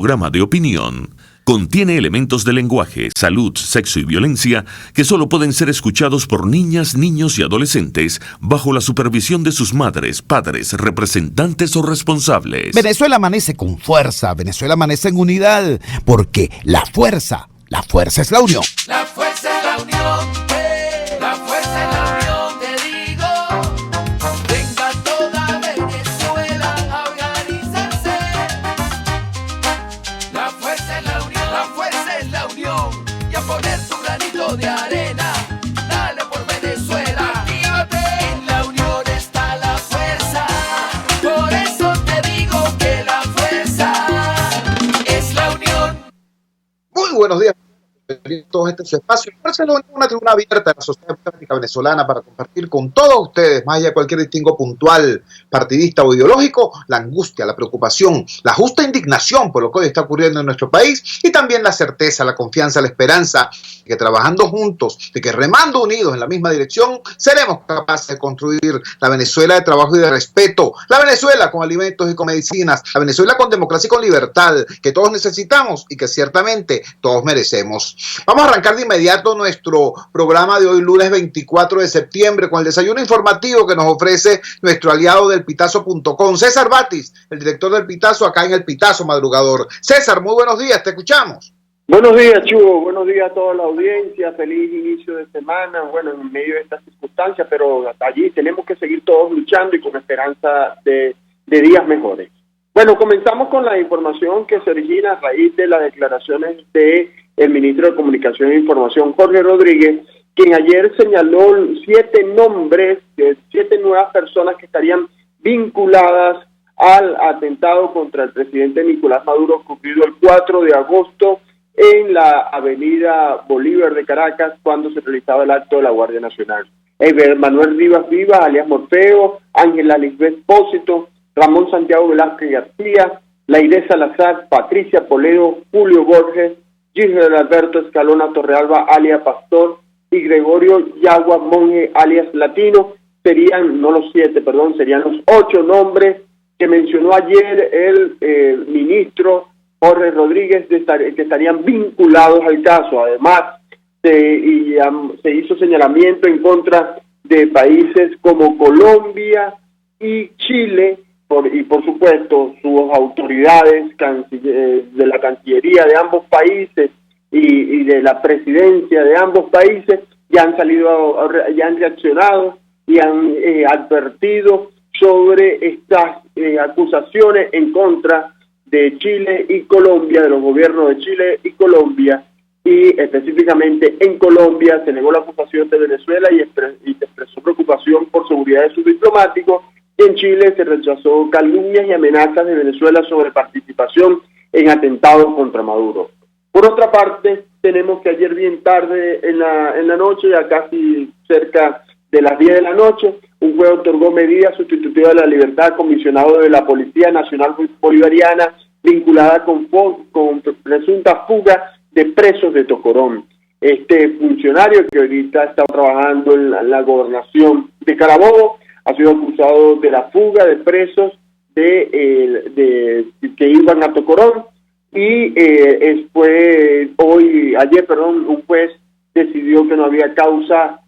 Programa de opinión contiene elementos de lenguaje, salud, sexo y violencia que solo pueden ser escuchados por niñas, niños y adolescentes bajo la supervisión de sus madres, padres, representantes o responsables. Venezuela amanece con fuerza, Venezuela amanece en unidad, porque la fuerza es la unión. La fuerza es la unión, la fuerza es la unión, te digo. Venga toda Venezuela a organizarse. La fuerza es la unión, la fuerza es la unión. Y a poner tu granito de arena, dale por Venezuela. Actívate, en la unión está la fuerza. Por eso te digo que la fuerza es la unión. Muy buenos días. Todo este espacio. Barcelona es una tribuna abierta a la sociedad democrática venezolana para compartir con todos ustedes, más allá de cualquier distingo puntual, partidista o ideológico, la angustia, la preocupación, la justa indignación por lo que hoy está ocurriendo en nuestro país y también la certeza, la confianza, la esperanza de que trabajando juntos, de que remando unidos en la misma dirección, seremos capaces de construir la Venezuela de trabajo y de respeto, la Venezuela con alimentos y con medicinas, la Venezuela con democracia y con libertad, que todos necesitamos y que ciertamente todos merecemos. Vamos a arrancar de inmediato nuestro programa de hoy, lunes 24 de septiembre, con el desayuno informativo que nos ofrece nuestro aliado del Pitazo.com, César Batis, el director del Pitazo, acá en el Pitazo Madrugador. César, muy buenos días, te escuchamos. Buenos días, Chugo, buenos días a toda la audiencia, feliz inicio de semana, bueno, en medio de estas circunstancias, pero hasta allí tenemos que seguir todos luchando y con esperanza de días mejores. Bueno, comenzamos con la información que se origina a raíz de las declaraciones de el ministro de Comunicación e Información, Jorge Rodríguez, quien ayer señaló 7 nombres de 7 nuevas personas que estarían vinculadas al atentado contra el presidente Nicolás Maduro ocurrido el 4 de agosto en la avenida Bolívar de Caracas, cuando se realizaba el acto de la Guardia Nacional. Manuel Rivas Vivas, alias Morfeo, Ángela Lisbeth Pósito, Ramón Santiago Velázquez García, Lairé Salazar, Patricia Poledo, Julio Borges, Giselle Alberto Escalona Torrealba, alias Pastor, y Gregorio Yagua Monge, alias Latino. Serían, no los 7, perdón, serían los 8 nombres que mencionó ayer el ministro Jorge Rodríguez, que estarían vinculados al caso. Además, se hizo señalamiento en contra de países como Colombia y Chile, y por supuesto sus autoridades de la Cancillería de ambos países y de la presidencia de ambos países ya han reaccionado y han advertido sobre estas acusaciones en contra de Chile y Colombia, de los gobiernos de Chile y Colombia, y específicamente en Colombia se negó la acusación de Venezuela y se expresó preocupación por seguridad de sus diplomáticos. En Chile se rechazó calumnias y amenazas de Venezuela sobre participación en atentados contra Maduro. Por otra parte, tenemos que ayer bien tarde en la noche, ya casi cerca de las 10 de la noche, un juez otorgó medidas sustitutivas de la libertad al comisionado de la Policía Nacional Bolivariana vinculada con presunta fuga de presos de Tocorón. Este funcionario, que ahorita está trabajando en la gobernación de Carabobo, ha sido acusado de la fuga de presos que iban a Tocorón, y ayer un juez decidió que no había causa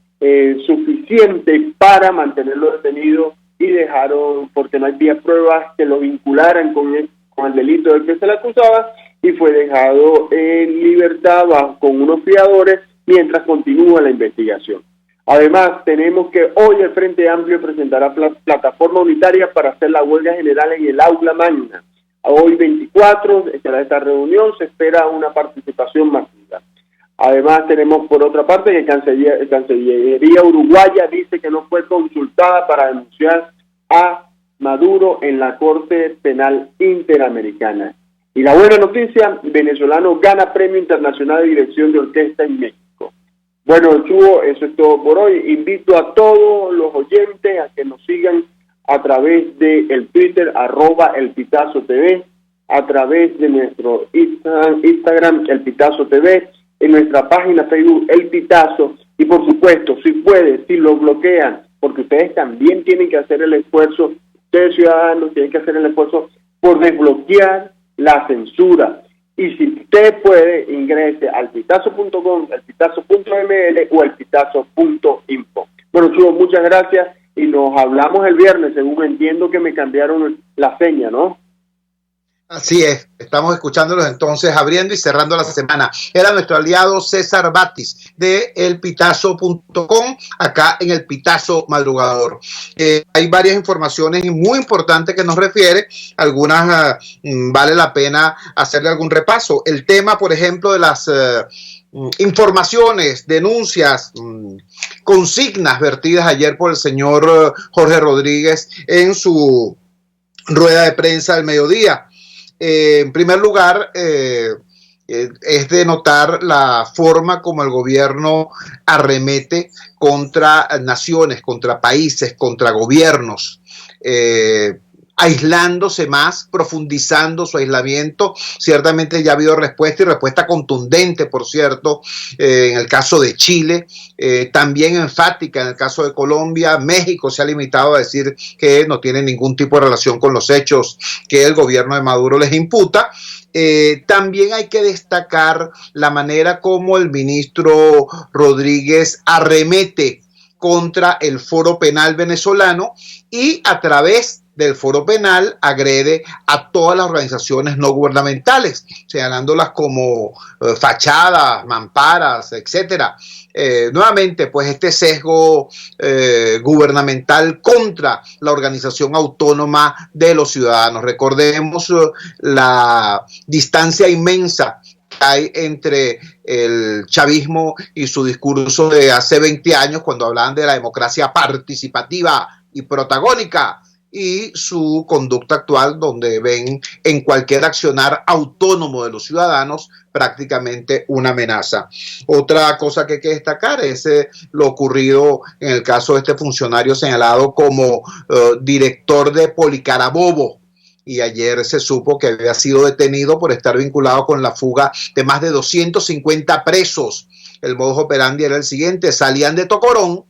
suficiente para mantenerlo detenido y dejaron, porque no había pruebas que lo vincularan con el delito del que se le acusaba, y fue dejado en libertad con unos fiadores mientras continúa la investigación. Además, tenemos que hoy el Frente Amplio presentará plataforma unitaria para hacer la huelga general en el aula magna. Hoy 24 será esta reunión, se espera una participación masiva. Además, tenemos por otra parte que Cancillería Uruguaya dice que no fue consultada para denunciar a Maduro en la Corte Penal Interamericana. Y la buena noticia, venezolano gana Premio Internacional de Dirección de Orquesta en México. Bueno, Chugo, eso es todo por hoy. Invito a todos los oyentes a que nos sigan a través de el Twitter, @elpitazotv, a través de nuestro Instagram, El Pitazo TV, en nuestra página Facebook, El Pitazo, y por supuesto, si puede, si lo bloquean, porque ustedes también tienen que hacer el esfuerzo, ustedes ciudadanos tienen que hacer el esfuerzo por desbloquear la censura. Y si usted puede, ingrese al pitazo.com, al pitazo.ml o al pitazo.info. Bueno, Chugo, muchas gracias y nos hablamos el viernes, según entiendo que me cambiaron la seña, ¿no? Así es, estamos escuchándolos entonces abriendo y cerrando la semana. Era nuestro aliado César Batis de elpitazo.com, acá en El Pitazo Madrugador. Hay varias informaciones muy importantes que nos refiere, algunas vale la pena hacerle algún repaso. El tema, por ejemplo, de las informaciones, denuncias, consignas vertidas ayer por el señor Jorge Rodríguez en su rueda de prensa al mediodía. En primer lugar, es de notar la forma como el gobierno arremete contra naciones, contra países, contra gobiernos, aislándose más, profundizando su aislamiento. Ciertamente ya ha habido respuesta y respuesta contundente, por cierto, en el caso de Chile, también enfática en el caso de Colombia. México se ha limitado a decir que no tiene ningún tipo de relación con los hechos que el gobierno de Maduro les imputa. También hay que destacar la manera como el ministro Rodríguez arremete contra el Foro Penal venezolano y a través del Foro Penal agrede a todas las organizaciones no gubernamentales, señalándolas como fachadas, mamparas, etcétera. Nuevamente, pues este sesgo gubernamental contra la organización autónoma de los ciudadanos. Recordemos la distancia inmensa que hay entre el chavismo y su discurso de hace 20 años, cuando hablaban de la democracia participativa y protagónica, y su conducta actual, donde ven en cualquier accionar autónomo de los ciudadanos prácticamente una amenaza. Otra cosa que hay que destacar es lo ocurrido en el caso de este funcionario señalado como director de Policarabobo, y ayer se supo que había sido detenido por estar vinculado con la fuga de más de 250 presos. El modus operandi era el siguiente: salían de Tocorón,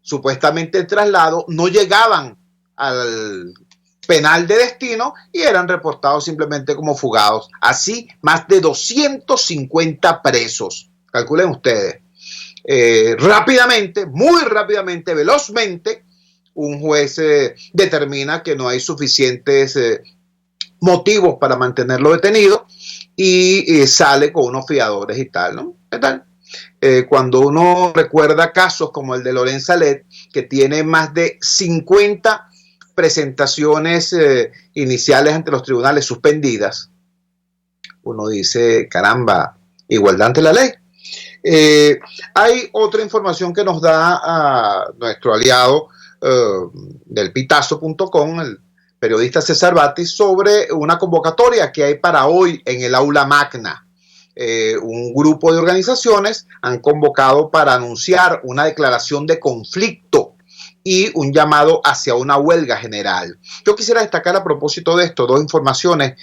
supuestamente el traslado, no llegaban al penal de destino y eran reportados simplemente como fugados. Así, más de 250 presos. Calculen ustedes. Rápidamente, muy rápidamente, velozmente, un juez determina que no hay suficientes motivos para mantenerlo detenido y sale con unos fiadores y tal, ¿no? ¿Qué tal? Cuando uno recuerda casos como el de Lorenza Let, que tiene más de 50 presentaciones iniciales ante los tribunales suspendidas, uno dice, caramba, igualdad ante la ley. Hay otra información que nos da a nuestro aliado del pitazo.com, el periodista César Batis, sobre una convocatoria que hay para hoy en el aula magna. Un grupo de organizaciones han convocado para anunciar una declaración de conflicto y un llamado hacia una huelga general. Yo quisiera destacar a propósito de esto dos informaciones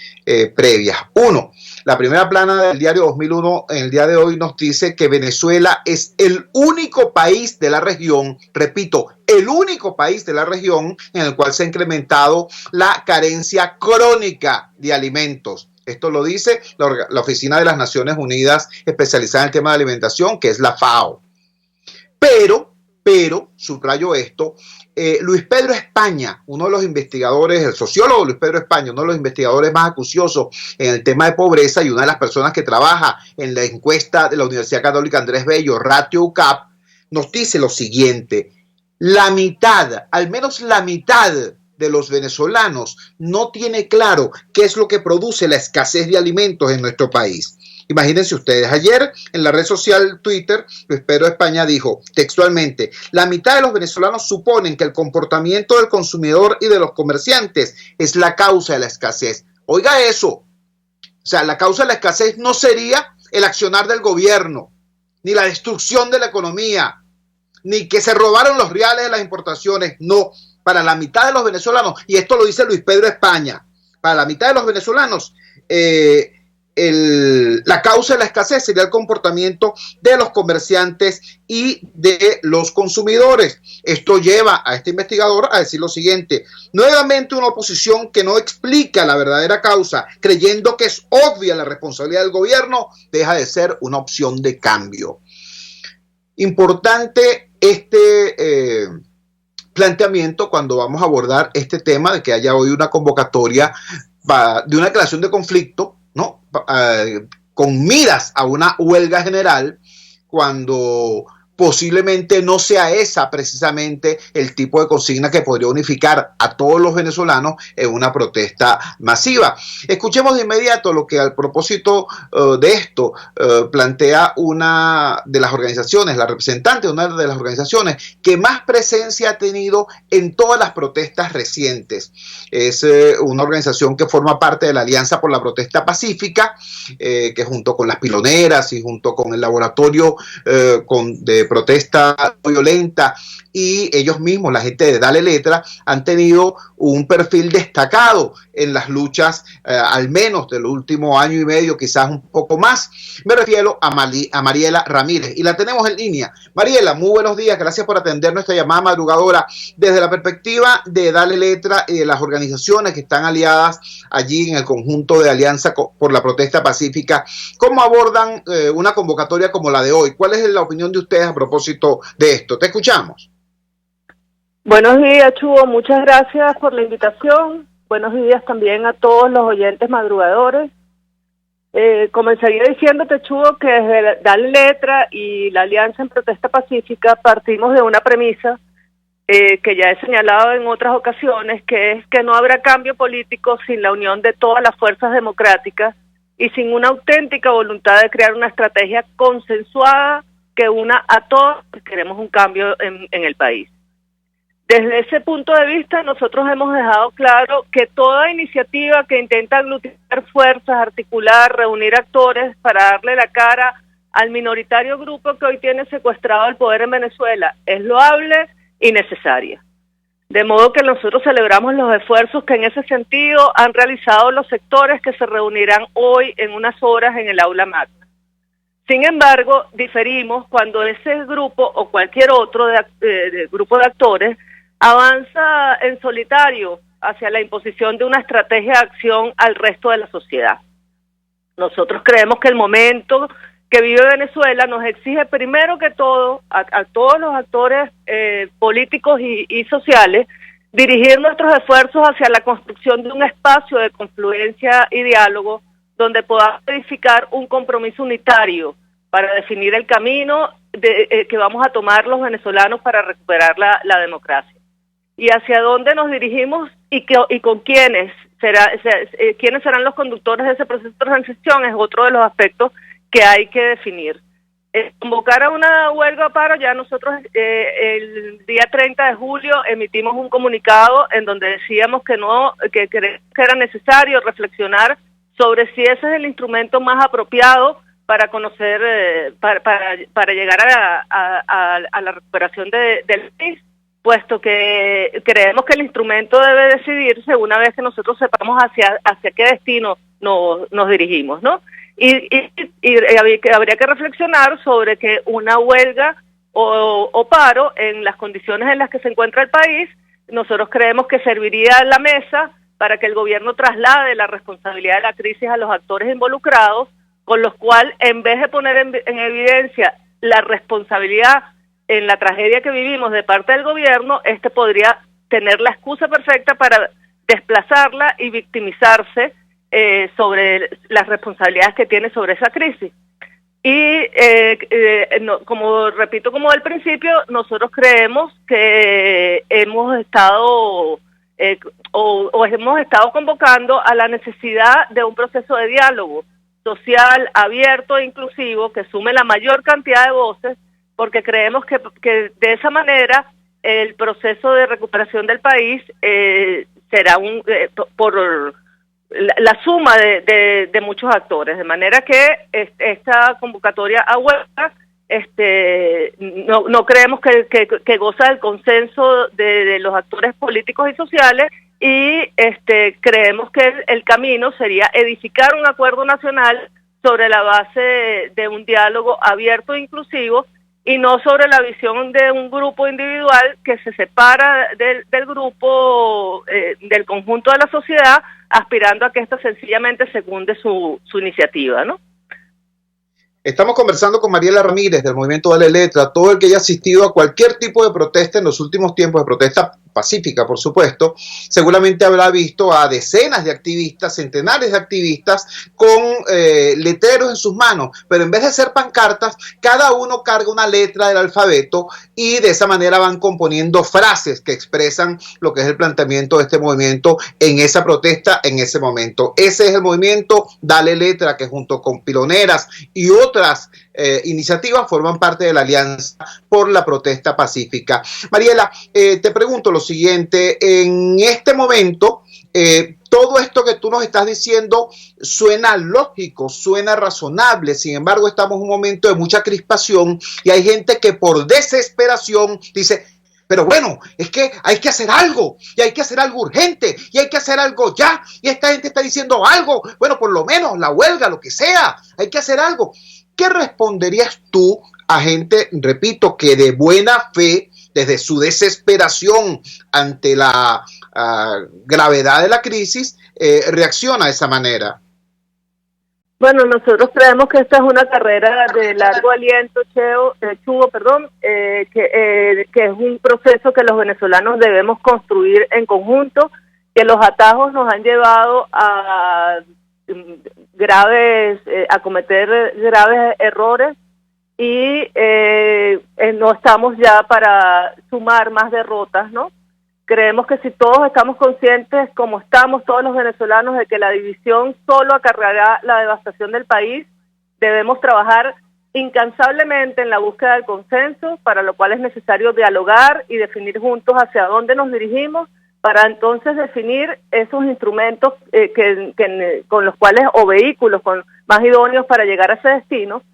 previas. Uno, la primera plana del diario 2001 en el día de hoy nos dice que Venezuela es el único país de la región, repito, el único país de la región en el cual se ha incrementado la carencia crónica de alimentos. Esto lo dice la Oficina de las Naciones Unidas especializada en el tema de alimentación, que es la FAO. Pero, subrayo esto, Luis Pedro España, uno de los investigadores, el sociólogo Luis Pedro España, uno de los investigadores más acuciosos en el tema de pobreza y una de las personas que trabaja en la encuesta de la Universidad Católica Andrés Bello, Ratio UCAP, nos dice lo siguiente: la mitad, al menos la mitad de los venezolanos no tiene claro qué es lo que produce la escasez de alimentos en nuestro país. Imagínense ustedes, ayer en la red social Twitter, Luis Pedro España dijo textualmente: la mitad de los venezolanos suponen que el comportamiento del consumidor y de los comerciantes es la causa de la escasez. Oiga eso, o sea, la causa de la escasez no sería el accionar del gobierno, ni la destrucción de la economía, ni que se robaron los reales de las importaciones. No, para la mitad de los venezolanos, y esto lo dice Luis Pedro España, para la mitad de los venezolanos, la La causa de la escasez sería el comportamiento de los comerciantes y de los consumidores. Esto lleva a este investigador a decir lo siguiente: nuevamente una oposición que no explica la verdadera causa, creyendo que es obvia la responsabilidad del gobierno, deja de ser una opción de cambio. Importante este planteamiento cuando vamos a abordar este tema de que haya hoy una convocatoria de una declaración de conflicto, ¿no? Con miras a una huelga general, cuando posiblemente no sea esa precisamente el tipo de consigna que podría unificar a todos los venezolanos en una protesta masiva. Escuchemos de inmediato lo que al propósito de esto plantea una de las organizaciones, la representante de una de las organizaciones que más presencia ha tenido en todas las protestas recientes. Es una organización que forma parte de la Alianza por la Protesta Pacífica, que junto con las piloneras y junto con el laboratorio de protesta violenta y ellos mismos, la gente de Dale Letra, han tenido un perfil destacado en las luchas, al menos del último año y medio, quizás un poco más. Me refiero a Mariela Ramírez, y la tenemos en línea. Mariela, muy buenos días, gracias por atender nuestra llamada madrugadora. Desde la perspectiva de Dale Letra y de las organizaciones que están aliadas allí en el conjunto de Alianza por la Protesta Pacífica, ¿cómo abordan una convocatoria como la de hoy? ¿Cuál es la opinión de ustedes a propósito de esto? Te escuchamos. Buenos días, Chugo. Muchas gracias por la invitación. Buenos días también a todos los oyentes madrugadores. Comenzaría diciéndote, Chugo, que desde Dale Letra y la Alianza en Protesta Pacífica partimos de una premisa que ya he señalado en otras ocasiones, que es que no habrá cambio político sin la unión de todas las fuerzas democráticas y sin una auténtica voluntad de crear una estrategia consensuada que una a todos que queremos un cambio en el país. Desde ese punto de vista, nosotros hemos dejado claro que toda iniciativa que intenta aglutinar fuerzas, articular, reunir actores para darle la cara al minoritario grupo que hoy tiene secuestrado el poder en Venezuela es loable y necesaria. De modo que nosotros celebramos los esfuerzos que en ese sentido han realizado los sectores que se reunirán hoy en unas horas en el aula magna. Sin embargo, diferimos cuando ese grupo o cualquier otro grupo de actores avanza en solitario hacia la imposición de una estrategia de acción al resto de la sociedad. Nosotros creemos que el momento que vive Venezuela nos exige primero que todo a todos los actores políticos y sociales dirigir nuestros esfuerzos hacia la construcción de un espacio de confluencia y diálogo donde podamos edificar un compromiso unitario para definir el camino que vamos a tomar los venezolanos para recuperar la democracia. Y hacia dónde nos dirigimos y con quiénes serán los conductores de ese proceso de transición es otro de los aspectos que hay que definir. Convocar a una huelga o paro, ya nosotros el día 30 de julio emitimos un comunicado en donde decíamos que era necesario reflexionar sobre si ese es el instrumento más apropiado para conocer, para llegar a la recuperación del país, puesto que creemos que el instrumento debe decidirse una vez que nosotros sepamos hacia qué destino nos dirigimos, ¿no? Y habría que reflexionar sobre que una huelga o paro en las condiciones en las que se encuentra el país, nosotros creemos que serviría a la mesa para que el gobierno traslade la responsabilidad de la crisis a los actores involucrados, con los cuales, en vez de poner en evidencia la responsabilidad en la tragedia que vivimos de parte del gobierno, podría tener la excusa perfecta para desplazarla y victimizarse sobre las responsabilidades que tiene sobre esa crisis. Y como al principio, nosotros creemos que hemos estado hemos estado convocando a la necesidad de un proceso de diálogo social, abierto e inclusivo que sume la mayor cantidad de voces, porque creemos que de esa manera el proceso de recuperación del país será por la suma de muchos actores, de manera que esta convocatoria a huelga no creemos que goza del consenso de los actores políticos y sociales, y creemos que el camino sería edificar un acuerdo nacional sobre la base de un diálogo abierto e inclusivo, y no sobre la visión de un grupo individual que se separa del grupo, del conjunto de la sociedad, aspirando a que ésta sencillamente secunde su iniciativa, ¿no? Estamos conversando con Mariela Ramírez del Movimiento Dale Letra. Todo el que haya asistido a cualquier tipo de protesta en los últimos tiempos, de protesta pacífica, por supuesto, seguramente habrá visto a decenas de activistas, centenares de activistas con letreros en sus manos, pero en vez de ser pancartas, cada uno carga una letra del alfabeto y de esa manera van componiendo frases que expresan lo que es el planteamiento de este movimiento en esa protesta, en ese momento. Ese es el movimiento Dale Letra, que junto con Piloneras y otras iniciativas forman parte de la Alianza por la Protesta Pacífica. Mariela, te pregunto lo siguiente, en este momento todo esto que tú nos estás diciendo suena lógico, suena razonable, sin embargo estamos en un momento de mucha crispación y hay gente que por desesperación dice: pero bueno, es que hay que hacer algo, y hay que hacer algo urgente, y hay que hacer algo ya, y esta gente está diciendo algo, bueno, por lo menos la huelga, lo que sea, hay que hacer algo. ¿Qué responderías tú a gente, repito, que de buena fe, desde su desesperación ante la gravedad de la crisis, reacciona de esa manera? Bueno, nosotros creemos que esta es una carrera de largo aliento, Chugo, que es un proceso que los venezolanos debemos construir en conjunto, que los atajos nos han llevado a cometer graves errores y no estamos ya para sumar más derrotas, ¿no? Creemos que si todos estamos conscientes, como estamos todos los venezolanos, de que la división solo acarreará la devastación del país, debemos trabajar incansablemente en la búsqueda del consenso, para lo cual es necesario dialogar y definir juntos hacia dónde nos dirigimos, para entonces definir esos instrumentos con los cuales, o vehículos más idóneos para llegar a ese destino.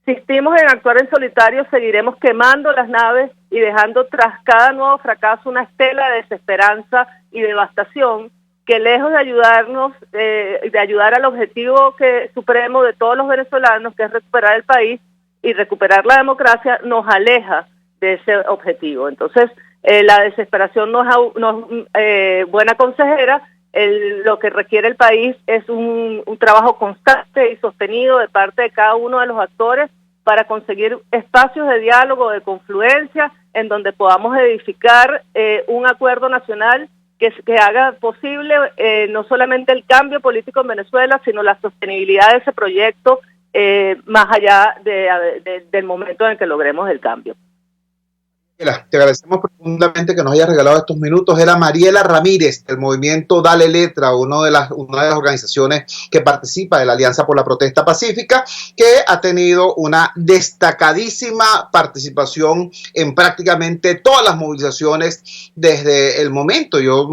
Si insistimos en actuar en solitario, seguiremos quemando las naves y dejando tras cada nuevo fracaso una estela de desesperanza y devastación que, lejos de ayudarnos, de ayudar al objetivo supremo de todos los venezolanos, que es recuperar el país y recuperar la democracia, nos aleja de ese objetivo. Entonces, la desesperación no es buena consejera. Lo que requiere el país es un trabajo constante y sostenido de parte de cada uno de los actores para conseguir espacios de diálogo, de confluencia, en donde podamos edificar un acuerdo nacional que haga posible no solamente el cambio político en Venezuela, sino la sostenibilidad de ese proyecto más allá del momento en el que logremos el cambio. Te agradecemos profundamente que nos hayas regalado estos minutos. Era Mariela Ramírez del Movimiento Dale Letra, una de las organizaciones que participa de la Alianza por la Protesta Pacífica, que ha tenido una destacadísima participación en prácticamente todas las movilizaciones desde el momento. Yo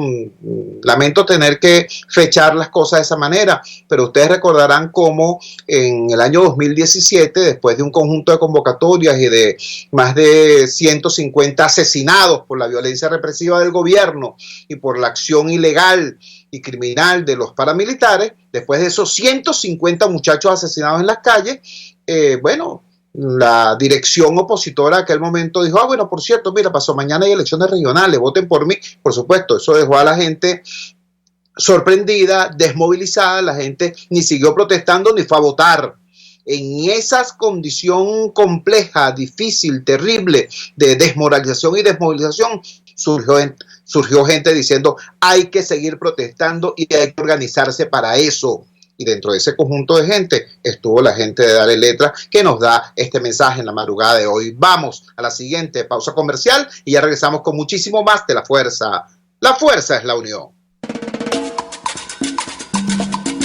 lamento tener que fechar las cosas de esa manera, pero ustedes recordarán cómo en el año 2017, después de un conjunto de convocatorias y de más de 150 asesinados por la violencia represiva del gobierno y por la acción ilegal y criminal de los paramilitares, después de esos 150 muchachos asesinados en las calles, la dirección opositora de aquel momento dijo: bueno, por cierto, mira, pasó mañana hay elecciones regionales, voten por mí. Por supuesto, eso dejó a la gente sorprendida, desmovilizada, la gente ni siguió protestando ni fue a votar. En esa condición compleja, difícil, terrible de desmoralización y desmovilización, surgió gente diciendo: hay que seguir protestando y hay que organizarse para eso. Y dentro de ese conjunto de gente estuvo la gente de Dale Letra, que nos da este mensaje en la madrugada de hoy. Vamos a la siguiente pausa comercial y ya regresamos con muchísimo más de La Fuerza. La fuerza es la unión.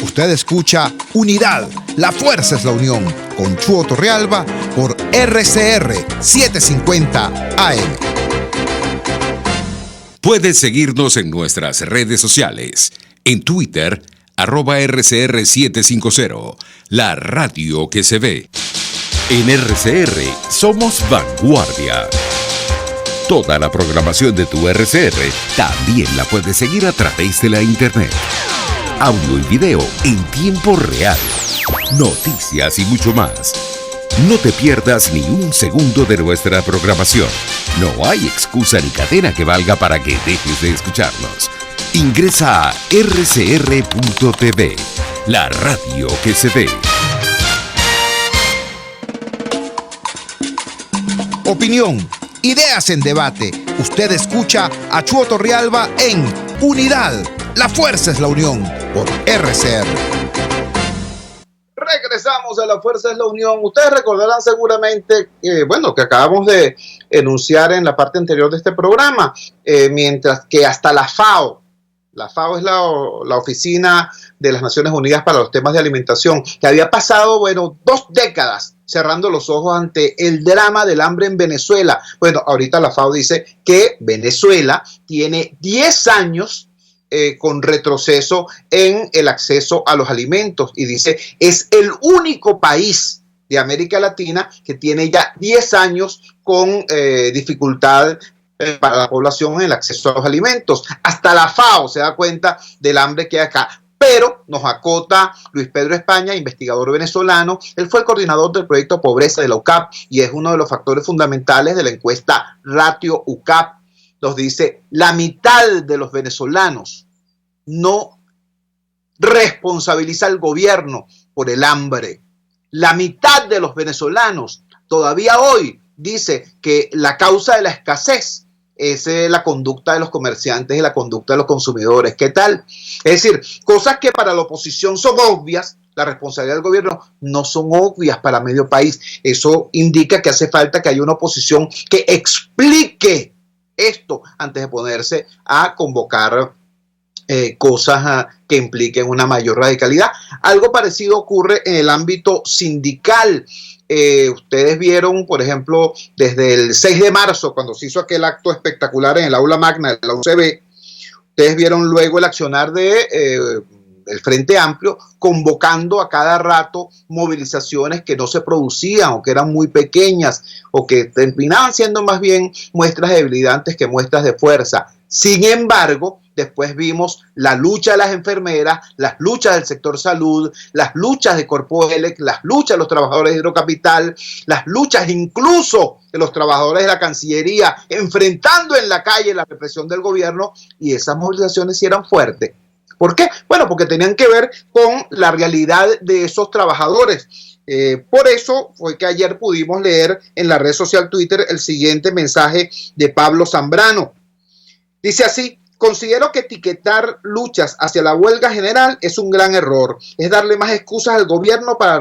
Usted escucha Unidad, la fuerza es la unión, con Chuo Torrealba por RCR 750 AM. Puedes seguirnos en nuestras redes sociales. En Twitter, @RCR750, la radio que se ve. En RCR somos vanguardia. Toda la programación de tu RCR también la puedes seguir a través de la internet. Audio y video en tiempo real, noticias y mucho más. No te pierdas ni un segundo de nuestra programación. No hay excusa ni cadena que valga para que dejes de escucharnos. Ingresa a rcr.tv, la radio que se ve. Opinión, ideas en debate. Usted escucha a Chuo Torrealba en Unidad. La fuerza es la unión por RCR. Regresamos a La Fuerza es la Unión. Ustedes recordarán seguramente que acabamos de enunciar en la parte anterior de este programa, mientras que hasta la FAO es la Oficina de las Naciones Unidas para los temas de alimentación, que había pasado, 2 décadas cerrando los ojos ante el drama del hambre en Venezuela. Bueno, ahorita la FAO dice que Venezuela tiene 10 años con retroceso en el acceso a los alimentos, y dice es el único país de América Latina que tiene ya 10 años con dificultad para la población en el acceso a los alimentos. Hasta la FAO se da cuenta del hambre que hay acá. Pero nos acota Luis Pedro España, investigador venezolano. Él fue el coordinador del proyecto Pobreza de la UCAP y es uno de los factores fundamentales de la encuesta Ratio UCAP. Nos dice, la mitad de los venezolanos no responsabiliza al gobierno por el hambre. La mitad de los venezolanos todavía hoy dice que la causa de la escasez es la conducta de los comerciantes y la conducta de los consumidores. ¿Qué tal? Es decir, cosas que para la oposición son obvias, la responsabilidad del gobierno no son obvias para medio país. Eso indica que hace falta que haya una oposición que explique esto antes de ponerse a convocar cosas que impliquen una mayor radicalidad. Algo parecido ocurre en el ámbito sindical. Ustedes vieron, por ejemplo, desde el 6 de marzo, cuando se hizo aquel acto espectacular en el aula magna de la UCB, ustedes vieron luego el accionar del Frente Amplio, convocando a cada rato movilizaciones que no se producían o que eran muy pequeñas o que terminaban siendo más bien muestras de debilidad antes que muestras de fuerza. Sin embargo, después vimos la lucha de las enfermeras, las luchas del sector salud, las luchas de Corpoelec, las luchas de los trabajadores de Hidrocapital, las luchas incluso de los trabajadores de la Cancillería, enfrentando en la calle la represión del gobierno, y esas movilizaciones sí eran fuertes. ¿Por qué? Bueno, porque tenían que ver con la realidad de esos trabajadores. Por eso fue que ayer pudimos leer en la red social Twitter el siguiente mensaje de Pablo Zambrano. Dice así: considero que etiquetar luchas hacia la huelga general es un gran error. Es darle más excusas al gobierno para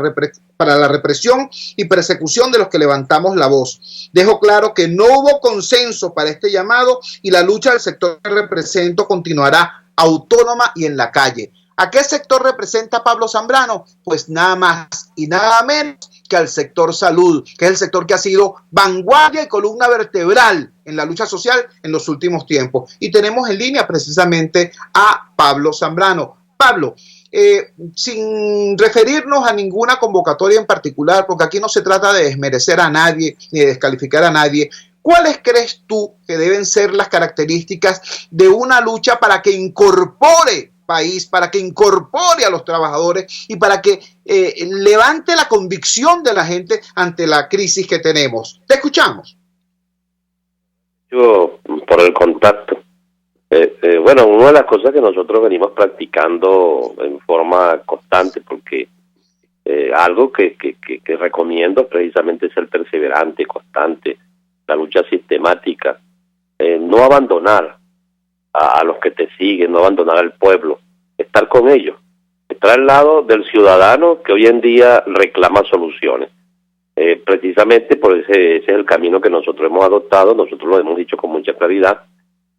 la represión y persecución de los que levantamos la voz. Dejo claro que no hubo consenso para este llamado y la lucha del sector que represento continuará autónoma y en la calle. ¿A qué sector representa Pablo Zambrano? Pues nada más y nada menos que al sector salud, que es el sector que ha sido vanguardia y columna vertebral en la lucha social en los últimos tiempos. Y tenemos en línea precisamente a Pablo Zambrano. Pablo, sin referirnos a ninguna convocatoria en particular, porque aquí no se trata de desmerecer a nadie ni de descalificar a nadie, ¿cuáles crees tú que deben ser las características de una lucha para que incorpore país, para que incorpore a los trabajadores y para que levante la convicción de la gente ante la crisis que tenemos? Te escuchamos. Yo, por el contacto. Una de las cosas que nosotros venimos practicando en forma constante, porque algo que recomiendo precisamente es ser perseverante, constante, la lucha sistemática, no abandonar a los que te siguen, no abandonar al pueblo, estar con ellos, estar al lado del ciudadano que hoy en día reclama soluciones. Precisamente por ese es el camino que nosotros hemos adoptado. Nosotros lo hemos dicho con mucha claridad,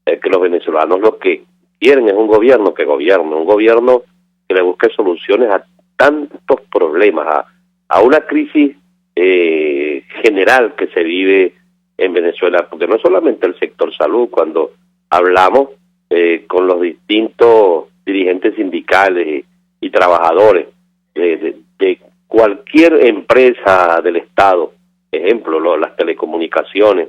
que los venezolanos lo que quieren es un gobierno que gobierne, un gobierno que le busque soluciones a tantos problemas, a una crisis general que se vive en Venezuela, porque no es solamente el sector salud. Cuando hablamos con los distintos dirigentes sindicales y trabajadores de cualquier empresa del Estado, ejemplo, las telecomunicaciones,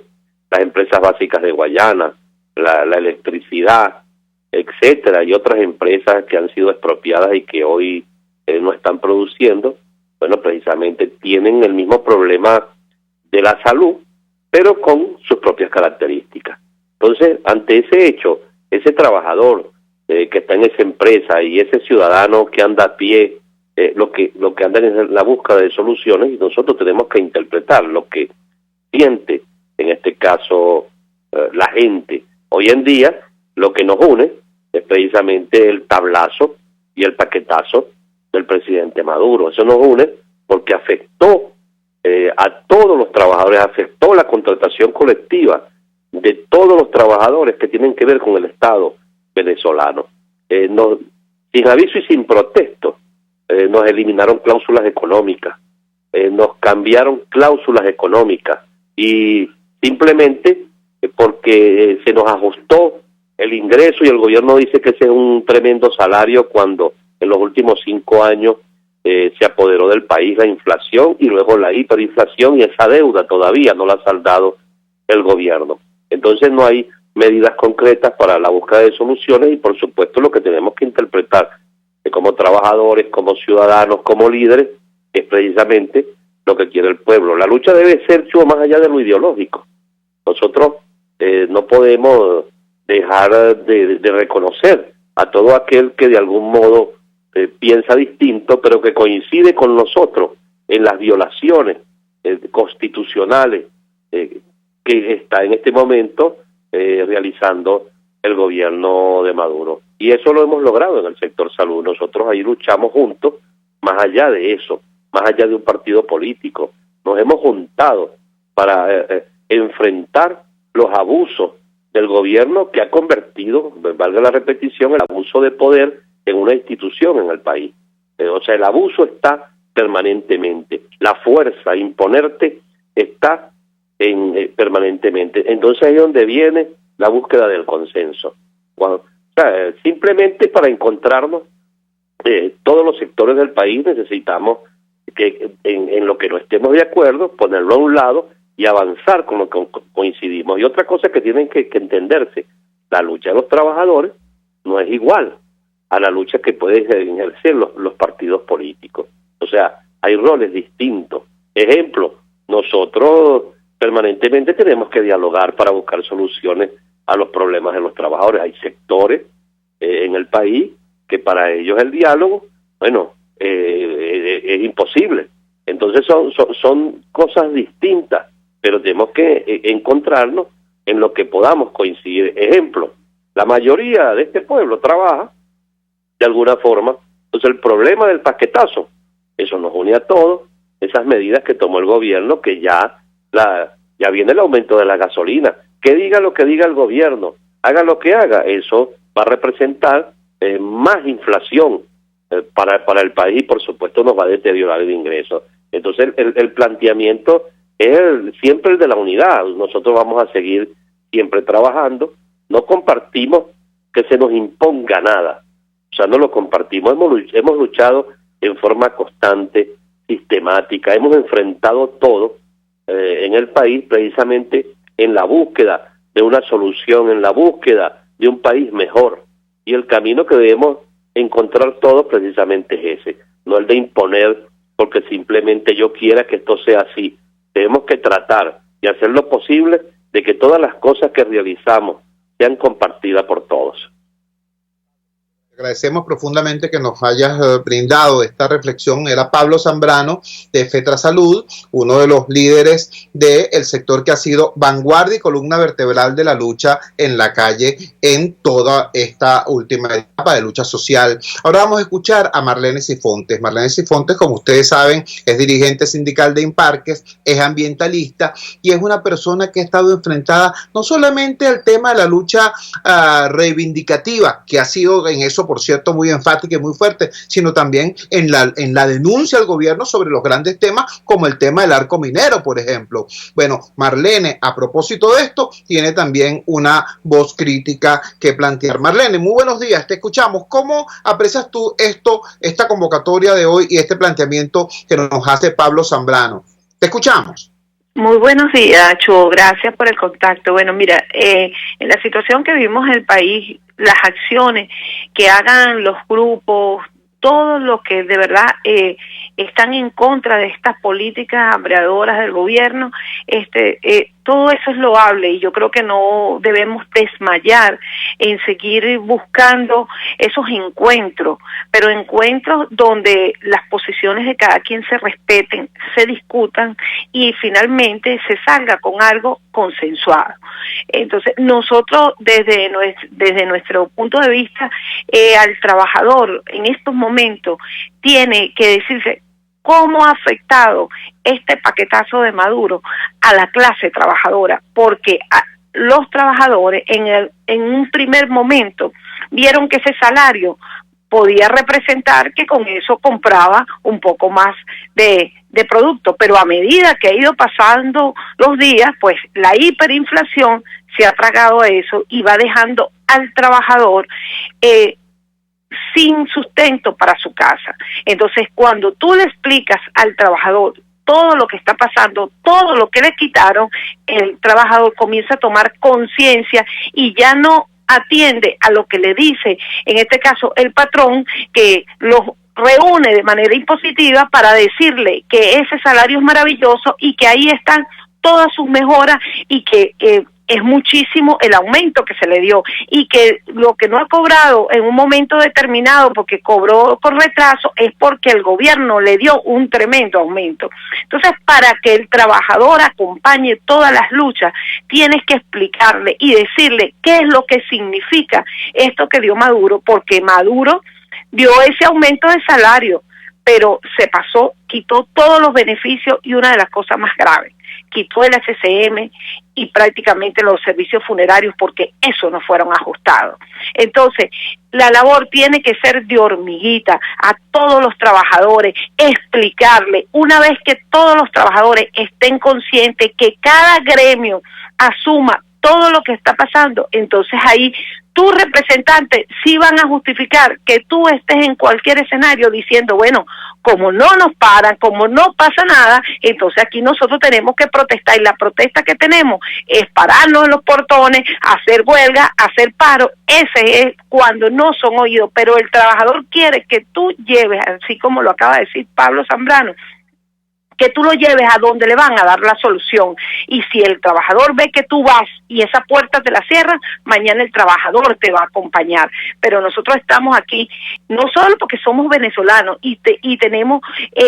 las empresas básicas de Guayana, la electricidad, etcétera, y otras empresas que han sido expropiadas y que hoy no están produciendo, bueno, precisamente tienen el mismo problema de la salud, pero con sus propias características. Entonces, ante ese hecho, ese trabajador que está en esa empresa y ese ciudadano que anda a pie, lo que anda en la búsqueda de soluciones, y nosotros tenemos que interpretar lo que siente, en este caso, la gente. Hoy en día, lo que nos une es precisamente el tablazo y el paquetazo del presidente Maduro. Eso nos une porque afectó a todos los trabajadores, afectó la contratación colectiva de todos los trabajadores que tienen que ver con el Estado venezolano. Sin aviso y sin protesto, nos eliminaron cláusulas económicas, nos cambiaron cláusulas económicas, y simplemente porque se nos ajustó el ingreso, y el gobierno dice que ese es un tremendo salario, cuando en los últimos 5 años se apoderó del país la inflación y luego la hiperinflación, y esa deuda todavía no la ha saldado el gobierno. Entonces no hay medidas concretas para la búsqueda de soluciones, y por supuesto lo que tenemos que interpretar como trabajadores, como ciudadanos, como líderes, es precisamente lo que quiere el pueblo. La lucha debe ser más allá de lo ideológico. Nosotros no podemos dejar de reconocer a todo aquel que de algún modo piensa distinto, pero que coincide con nosotros en las violaciones constitucionales que está en este momento realizando el gobierno de Maduro. Y eso lo hemos logrado en el sector salud. Nosotros ahí luchamos juntos, más allá de eso, más allá de un partido político. Nos hemos juntado para enfrentar los abusos del gobierno, que ha convertido, valga la repetición, el abuso de poder en una institución en el país. O sea, el abuso está permanentemente. La fuerza, imponerte, está permanentemente. Entonces ahí es donde viene la búsqueda del consenso. Simplemente para encontrarnos, todos los sectores del país necesitamos que en lo que no estemos de acuerdo, ponerlo a un lado y avanzar con lo que coincidimos. Y otra cosa que tienen que entenderse, la lucha de los trabajadores no es igual a la lucha que pueden ejercer los partidos políticos. O sea, hay roles distintos. Ejemplo, nosotros permanentemente tenemos que dialogar para buscar soluciones a los problemas de los trabajadores. Hay sectores en el país que para ellos el diálogo, bueno, es imposible. Entonces son cosas distintas, pero tenemos que encontrarnos en lo que podamos coincidir. Ejemplo, la mayoría de este pueblo trabaja de alguna forma. Entonces el problema del paquetazo, eso nos une a todos. Esas medidas que tomó el gobierno, que ya viene el aumento de la gasolina, que diga lo que diga el gobierno, haga lo que haga, eso va a representar más inflación para el país, y por supuesto nos va a deteriorar el ingreso. Entonces el planteamiento es siempre el de la unidad. Nosotros vamos a seguir siempre trabajando, no compartimos que se nos imponga nada, o sea, no lo compartimos. Hemos luchado en forma constante, sistemática, hemos enfrentado todo en el país, precisamente en la búsqueda de una solución, en la búsqueda de un país mejor, y el camino que debemos encontrar todos precisamente es ese, no el de imponer porque simplemente yo quiera que esto sea así. Tenemos que tratar y hacer lo posible de que todas las cosas que realizamos sean compartidas por todos. Agradecemos profundamente que nos hayas brindado esta reflexión. Era Pablo Zambrano de FETRASalud, uno de los líderes del sector que ha sido vanguardia y columna vertebral de la lucha en la calle en toda esta última etapa de lucha social. Ahora vamos a escuchar a Marlene Sifontes. Marlene Sifontes, como ustedes saben, es dirigente sindical de Imparques, es ambientalista y es una persona que ha estado enfrentada no solamente al tema de la lucha reivindicativa, que ha sido en eso, por cierto, muy enfática y muy fuerte, sino también en la denuncia al gobierno sobre los grandes temas, como el tema del arco minero, por ejemplo. Bueno, Marlene, a propósito de esto, tiene también una voz crítica que plantear. Marlene, muy buenos días, te escuchamos. ¿Cómo aprecias tú esta convocatoria de hoy y este planteamiento que nos hace Pablo Zambrano? Te escuchamos. Muy buenos días, Chuo. Gracias por el contacto. Bueno, mira, en la situación que vivimos en el país, las acciones que hagan los grupos todos los que de verdad están en contra de estas políticas hambreadoras del gobierno, todo eso es loable y yo creo que no debemos desmayar en seguir buscando esos encuentros, pero encuentros donde las posiciones de cada quien se respeten, se discutan y finalmente se salga con algo consensuado. Entonces, nosotros desde nuestro punto de vista, al trabajador en estos momentos tiene que decirse cómo ha afectado este paquetazo de Maduro a la clase trabajadora, porque los trabajadores en un primer momento vieron que ese salario podía representar que con eso compraba un poco más de producto, pero a medida que ha ido pasando los días, pues la hiperinflación se ha tragado a eso y va dejando al trabajador sin sustento para su casa. Entonces, cuando tú le explicas al trabajador todo lo que está pasando, todo lo que le quitaron, el trabajador comienza a tomar conciencia y ya no atiende a lo que le dice, en este caso el patrón, que los reúne de manera impositiva para decirle que ese salario es maravilloso y que ahí están todas sus mejoras y que es muchísimo el aumento que se le dio y que lo que no ha cobrado en un momento determinado porque cobró con retraso es porque el gobierno le dio un tremendo aumento. Entonces, para que el trabajador acompañe todas las luchas, tienes que explicarle y decirle qué es lo que significa esto que dio Maduro, porque Maduro dio ese aumento de salario, pero se pasó, quitó todos los beneficios y una de las cosas más graves, quitó el HCM y prácticamente los servicios funerarios porque eso no fueron ajustados. Entonces, la labor tiene que ser de hormiguita a todos los trabajadores, explicarle, una vez que todos los trabajadores estén conscientes que cada gremio asuma todo lo que está pasando, entonces ahí tus representantes sí van a justificar que tú estés en cualquier escenario diciendo, bueno, como no nos paran, como no pasa nada, entonces aquí nosotros tenemos que protestar y la protesta que tenemos es pararnos en los portones, hacer huelga, hacer paro. Ese es cuando no son oídos, pero el trabajador quiere que tú lleves, así como lo acaba de decir Pablo Zambrano, que tú lo lleves a donde le van a dar la solución. Y si el trabajador ve que tú vas y esa puerta te la cierran, mañana el trabajador te va a acompañar. Pero nosotros estamos aquí no solo porque somos venezolanos y tenemos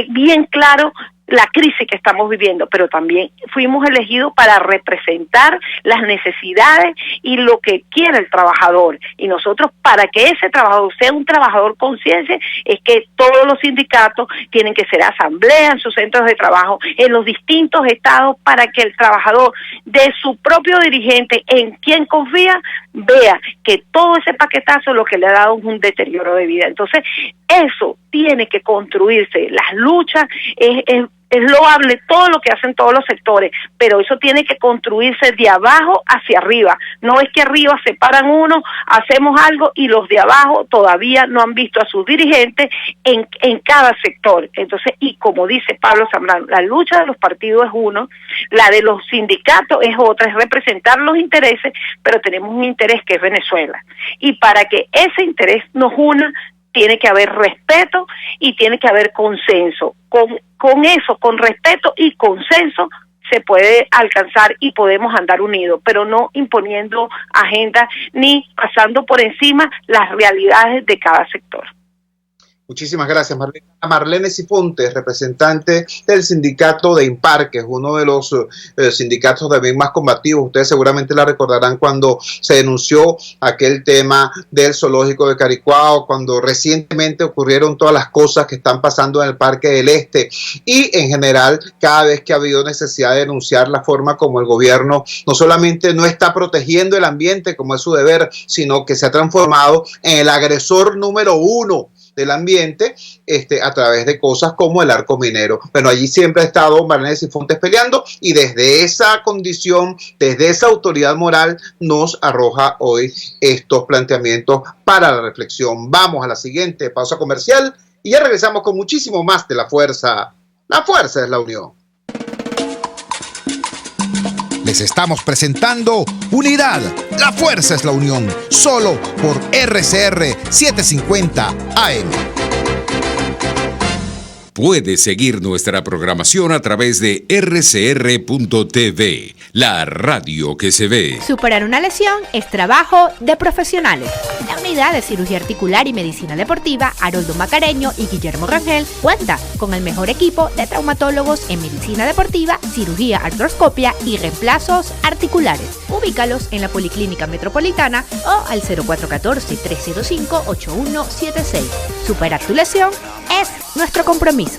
bien claro la crisis que estamos viviendo, pero también fuimos elegidos para representar las necesidades y lo que quiere el trabajador. Y nosotros, para que ese trabajador sea un trabajador consciente, es que todos los sindicatos tienen que ser asamblea en sus centros de trabajo, en los distintos estados, para que el trabajador de su propio dirigente, en quien confía, vea que todo ese paquetazo lo que le ha dado es un deterioro de vida. Entonces, eso tiene que construirse. Las luchas es loable todo lo que hacen todos los sectores, pero eso tiene que construirse de abajo hacia arriba. No es que arriba se paran uno, hacemos algo y los de abajo todavía no han visto a sus dirigentes en cada sector. Entonces, y como dice Pablo Zambrano, la lucha de los partidos es uno, la de los sindicatos es otra, es representar los intereses, pero tenemos un interés que es Venezuela. Y para que ese interés nos una, tiene que haber respeto y tiene que haber consenso. Con eso, con respeto y consenso, se puede alcanzar y podemos andar unidos, pero no imponiendo agendas ni pasando por encima las realidades de cada sector. Muchísimas gracias, Marlene. Marlene Sifontes, representante del sindicato de Impar, que es uno de los sindicatos también más combativos. Ustedes seguramente la recordarán cuando se denunció aquel tema del zoológico de Caricuao, cuando recientemente ocurrieron todas las cosas que están pasando en el Parque del Este y en general cada vez que ha habido necesidad de denunciar la forma como el gobierno no solamente no está protegiendo el ambiente como es su deber, sino que se ha transformado en el agresor número uno del ambiente a través de cosas como el arco minero. Bueno, allí siempre ha estado Marlene Sifontes peleando y desde esa condición, desde esa autoridad moral, nos arroja hoy estos planteamientos para la reflexión. Vamos a la siguiente pausa comercial y ya regresamos con muchísimo más de La Fuerza. La Fuerza es la unión. Les estamos presentando Unidad, la fuerza es la unión, solo por RCR 750 AM. Puedes seguir nuestra programación a través de rcr.tv, la radio que se ve. Superar una lesión es trabajo de profesionales. La unidad de cirugía articular y medicina deportiva Haroldo Macareño y Guillermo Rangel cuenta con el mejor equipo de traumatólogos en medicina deportiva, cirugía artroscopia y reemplazos articulares. Ubícalos en la Policlínica Metropolitana o al 0414-305-8176. Superar tu lesión es nuestro compromiso.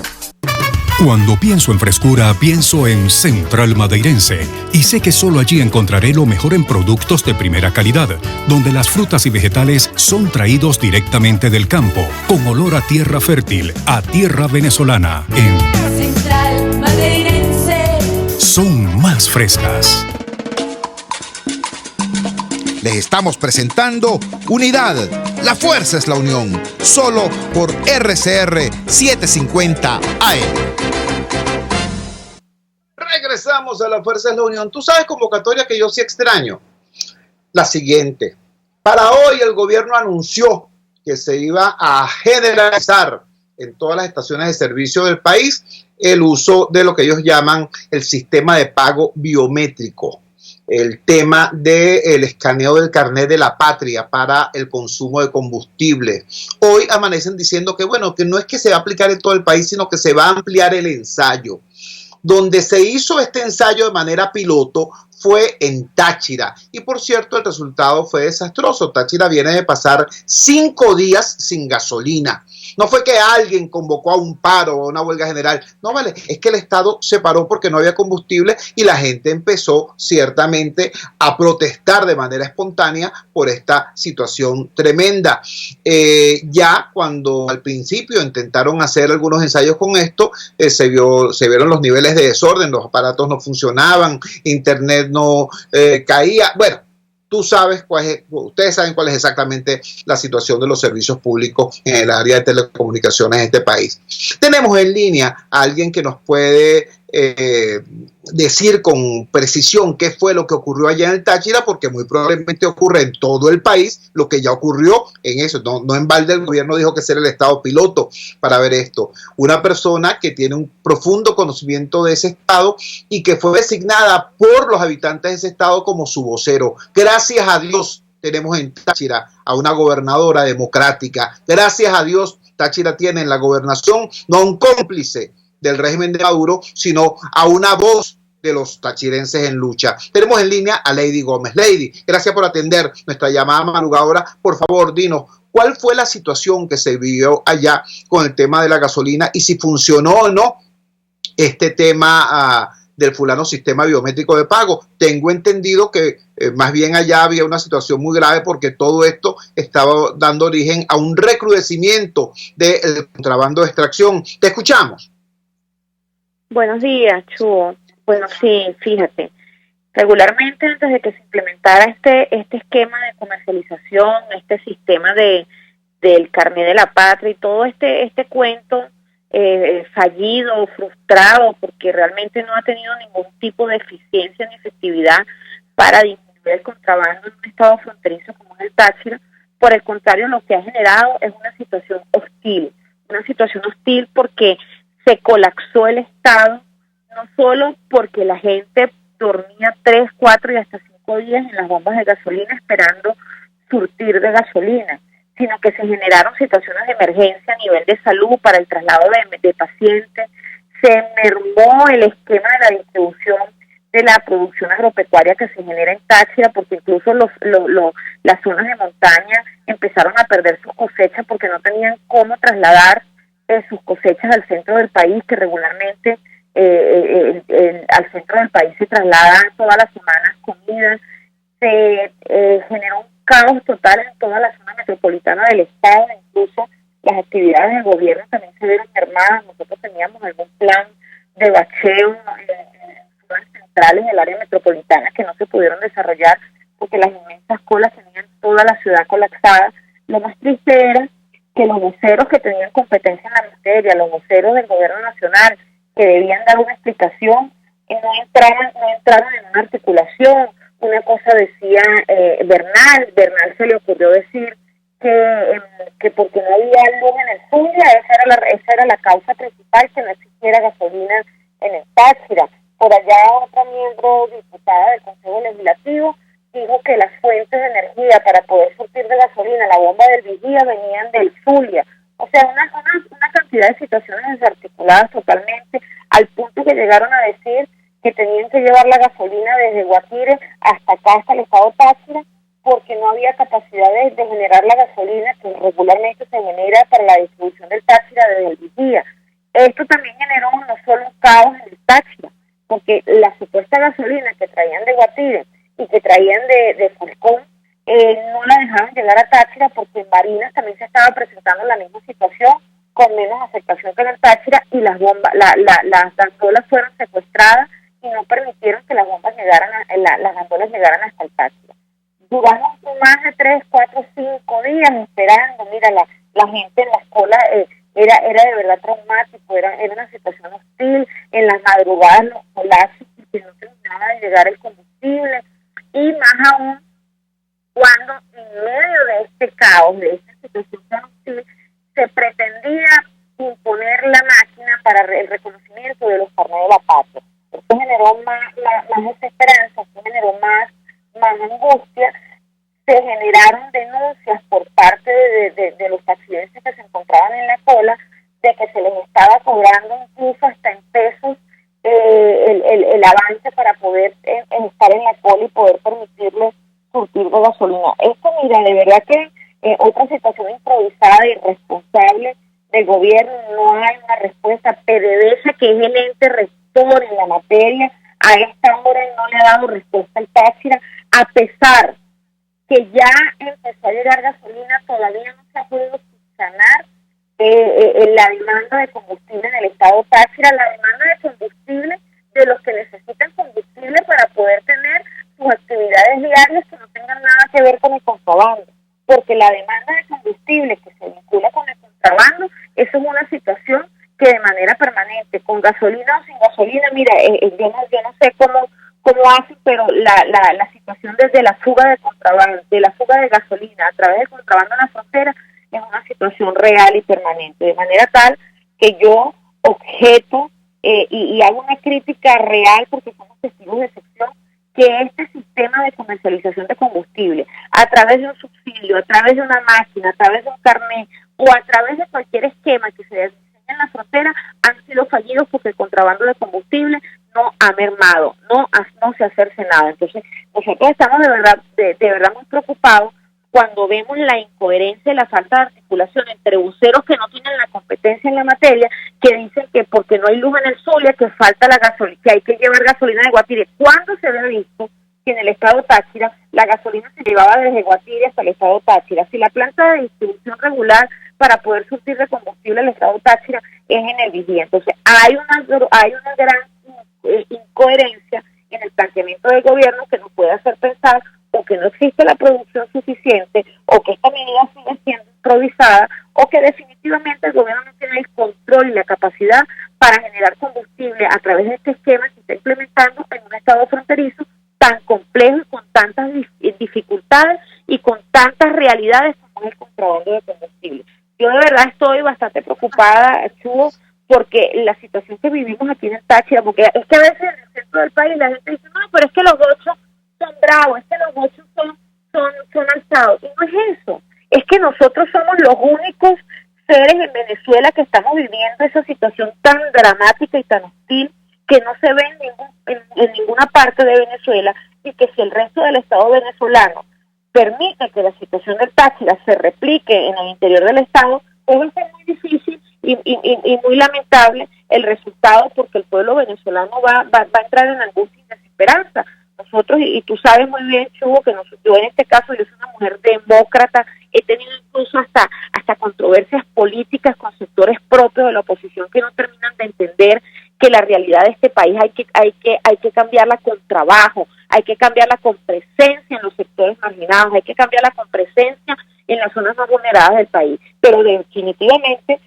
Cuando pienso en frescura, pienso en Central Madeirense. Y sé que solo allí encontraré lo mejor en productos de primera calidad, donde las frutas y vegetales son traídos directamente del campo, con olor a tierra fértil, a tierra venezolana. En Central Madeirense son más frescas. Les estamos presentando Unidad. La fuerza es la unión. Solo por RCR 750 AM. Regresamos a La fuerza es la unión. Tú sabes, convocatoria que yo sí extraño. La siguiente. Para hoy el gobierno anunció que se iba a generalizar en todas las estaciones de servicio del país el uso de lo que ellos llaman el sistema de pago biométrico. El tema del escaneo del carnet de la patria para el consumo de combustible. Hoy amanecen diciendo que, bueno, que no es que se va a aplicar en todo el país, sino que se va a ampliar el ensayo. Donde se hizo este ensayo de manera piloto fue en Táchira. Y por cierto, el resultado fue desastroso. Táchira viene de pasar 5 días sin gasolina. No fue que alguien convocó a un paro o una huelga general. No, vale, es que el Estado se paró porque no había combustible y la gente empezó ciertamente a protestar de manera espontánea por esta situación tremenda. Ya cuando al principio intentaron hacer algunos ensayos con esto, se vieron los niveles de desorden, los aparatos no funcionaban, internet no caía. Bueno, ustedes saben cuál es exactamente la situación de los servicios públicos en el área de telecomunicaciones en este país. Tenemos en línea a alguien que nos puede decir con precisión qué fue lo que ocurrió allá en el Táchira, porque muy probablemente ocurre en todo el país lo que ya ocurrió en eso. No en balde el gobierno dijo que ser el estado piloto para ver esto. Una persona que tiene un profundo conocimiento de ese estado y que fue designada por los habitantes de ese estado como su vocero. Gracias a Dios tenemos en Táchira a una gobernadora democrática. Gracias a Dios Táchira tiene en la gobernación no a un cómplice del régimen de Maduro, sino a una voz de los tachirenses en lucha. Tenemos en línea a Lady Gómez. Lady, gracias por atender nuestra llamada madrugadora. Por favor, dinos, ¿cuál fue la situación que se vivió allá con el tema de la gasolina y si funcionó o no este tema del fulano sistema biométrico de pago? Tengo entendido que más bien allá había una situación muy grave porque todo esto estaba dando origen a un recrudecimiento del contrabando de extracción. Te escuchamos. Buenos días, Chuo. Bueno, sí, fíjate, regularmente antes de que se implementara este esquema de comercialización, este sistema del carnet de la patria y todo este cuento fallido, frustrado, porque realmente no ha tenido ningún tipo de eficiencia ni efectividad para disminuir el contrabando en un estado fronterizo como es el Táchira. Por el contrario, lo que ha generado es una situación hostil porque se colapsó el Estado, no solo porque la gente dormía 3, 4 y hasta 5 días en las bombas de gasolina esperando surtir de gasolina, sino que se generaron situaciones de emergencia a nivel de salud para el traslado de pacientes, se mermó el esquema de la distribución de la producción agropecuaria que se genera en Táchira, porque incluso las zonas de montaña empezaron a perder sus cosechas porque no tenían cómo trasladar sus cosechas al centro del país, que regularmente al centro del país se trasladan todas las semanas comidas. Se generó un caos total en toda la zona metropolitana del estado, incluso las actividades del gobierno también se vieron mermadas. Nosotros teníamos algún plan de bacheo en zonas centrales del área metropolitana que no se pudieron desarrollar porque las inmensas colas tenían toda la ciudad colapsada. Lo más triste era que los voceros que tenían competencia en la materia, los voceros del gobierno nacional, que debían dar una explicación, no entraron en una articulación. Una cosa decía Bernal se le ocurrió decir que porque no había luz en el Zulia, esa era la causa principal, que no existiera gasolina en el Táchira. Por allá otra miembro diputada del Consejo Legislativo dijo que las fuentes de energía para poder surtir de gasolina la bomba del Vigía venían del Zulia. O sea, una cantidad de situaciones desarticuladas totalmente, al punto que llegaron a decir que tenían que llevar la gasolina desde Guatire hasta acá, hasta el estado Táchira, porque no había capacidad de generar la gasolina que regularmente se genera para la distribución del Táchira desde el Vigía. Esto también generó no solo un caos en el Táchira, porque la supuesta gasolina que traían de Guatire y que traían de Falcón, no la dejaban llegar a Táchira, porque en Barinas también se estaba presentando la misma situación, con menos aceptación que en el Táchira, y las gandolas fueron secuestradas y no permitieron que las bombas llegaran, las gandolas llegaran hasta el Táchira. Duramos más de 3, 4, 5 días esperando. Mira, la gente en la escuela era de verdad traumático, era una situación hostil. En las madrugadas los colapsos, porque no terminaba de llegar el combustible, y más aún cuando en medio de este caos, de esta situación tan hostil, se pretendía imponer la máquina para el reconocimiento de los carnets de la patria. Esto generó más desesperanza, esto generó más angustia. Se generaron denuncias por parte de los taxidenses que se encontraban en la cola, de que se les estaba cobrando incluso hasta en pesos el avance para poder estar en la cola y poder permitirles surtir de gasolina. Esto, mira, de verdad que otra situación improvisada y irresponsable del gobierno. No hay una respuesta. PDVSA, que es el ente rector en la materia, a esta hora no le ha dado respuesta al Táchira, a pesar que ya empezó a llegar gasolina. Todavía no se ha podido subsanar la demanda de combustible en el estado Táchira, la demanda de combustible de los que necesitan combustible para poder tener sus actividades diarias que no tengan nada que ver con el contrabando, porque la demanda de combustible que se vincula con el contrabando, eso es una situación que de manera permanente, con gasolina o sin gasolina, mira, yo no sé cómo hacen, pero la situación desde la fuga de contrabando, de la fuga de gasolina a través del contrabando en la frontera, es una situación real y permanente, de manera tal que yo objeto y hago una crítica real, porque somos testigos de excepción, que este sistema de comercialización de combustible, a través de un subsidio, a través de una máquina, a través de un carnet, o a través de cualquier esquema que se diseñe en la frontera, han sido fallidos, porque el contrabando de combustible no ha mermado, no se ha cercenado. Entonces, nosotros estamos de verdad muy preocupados cuando vemos la incoherencia y la falta de articulación entre voceros que no tienen la competencia en la materia, que dicen que porque no hay luz en el Zulia, que falta la gasolina, que hay que llevar gasolina de Guatire. ¿Cuándo se había visto que en el estado Táchira la gasolina se llevaba desde Guatire hasta el estado Táchira? Si la planta de distribución regular para poder surtir de combustible al estado Táchira es en el Vigía. Entonces hay una gran incoherencia en el planteamiento del gobierno, que nos puede hacer pensar o que no existe la producción suficiente, o que esta medida sigue siendo improvisada, o que definitivamente el gobierno no tiene el control y la capacidad para generar combustible a través de este esquema que está implementando en un estado fronterizo tan complejo y con tantas dificultades y con tantas realidades como es el contrabando de combustible. Yo de verdad estoy bastante preocupada, Chugo, porque la situación que vivimos aquí en el Táchira, porque es que a veces en el centro del país la gente dice, no, pero es que los gochos son bravos, es que los gochos son alzados. Y no es eso, es que nosotros somos los únicos seres en Venezuela que estamos viviendo esa situación tan dramática y tan hostil, que no se ve en ninguna parte de Venezuela, y que si el resto del Estado venezolano permite que la situación del Táchira se replique en el interior del Estado, pues va a ser muy difícil y muy lamentable el resultado, porque el pueblo venezolano va a entrar en angustia y desesperanza. Nosotros, y tú sabes muy bien, Chugo, que yo en este caso, yo soy una mujer demócrata, he tenido incluso hasta controversias políticas con sectores propios de la oposición que no terminan de entender que la realidad de este país hay que cambiarla con trabajo, hay que cambiarla con presencia en los sectores marginados, hay que cambiarla con presencia en las zonas más vulneradas del país. Pero definitivamente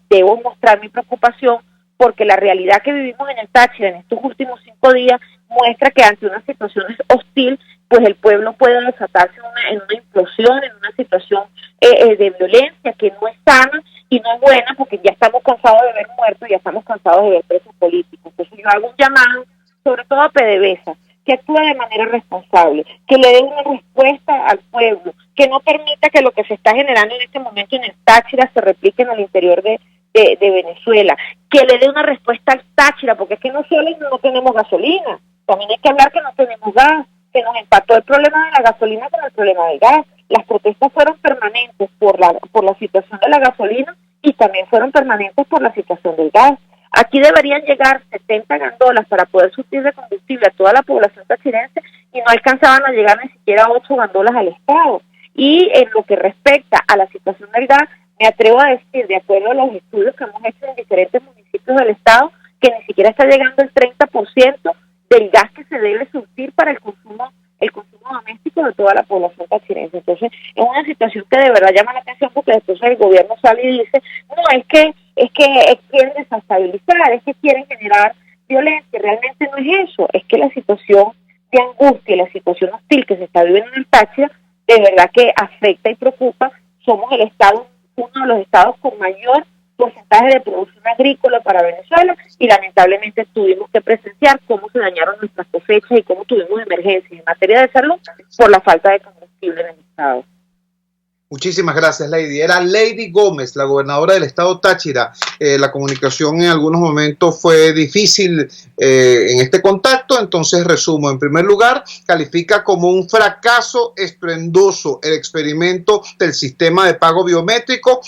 debo mostrar mi preocupación, porque la realidad que vivimos en el Táchira en estos últimos 5 días muestra que ante una situación hostil pues el pueblo puede desatarse en una implosión, en una situación de violencia que no es sana y no es buena, porque ya estamos cansados de ver muertos, ya estamos cansados de ver presos políticos. Entonces yo hago un llamado, sobre todo a PDVSA, que actúe de manera responsable, que le dé una respuesta al pueblo, que no permita que lo que se está generando en este momento en el Táchira se replique en el interior de Venezuela, que le dé una respuesta al Táchira, porque es que no solo no tenemos gasolina, también hay que hablar que no tenemos gas, que nos empató el problema de la gasolina con el problema del gas. Las protestas fueron permanentes por la situación de la gasolina y también fueron permanentes por la situación del gas. Aquí deberían llegar 70 gandolas para poder surtir de combustible a toda la población tachirense y no alcanzaban a llegar ni siquiera 8 gandolas al Estado. Y en lo que respecta a la situación del gas, me atrevo a decir, de acuerdo a los estudios que hemos hecho en diferentes municipios del Estado, que ni siquiera está llegando el 30% del gas que se debe surtir para el consumo doméstico de toda la población tachirense. Entonces, es una situación que de verdad llama la atención, porque después el gobierno sale y dice, no, es que quieren desestabilizar, es que quieren generar violencia. Realmente no es eso, es que la situación de angustia, la situación hostil que se está viviendo en el Táchira, de verdad que afecta y preocupa. Somos el estado, uno de los estados con mayor porcentaje de producción agrícola para Venezuela, y lamentablemente tuvimos que presenciar cómo se dañaron nuestras cosechas y cómo tuvimos emergencias en materia de salud por la falta de combustible en el estado. Muchísimas gracias, Lady. Era Lady Gómez, la gobernadora del estado Táchira. La comunicación en algunos momentos fue difícil en este contacto, entonces resumo. En primer lugar, califica como un fracaso estruendoso el experimento del sistema de pago biométrico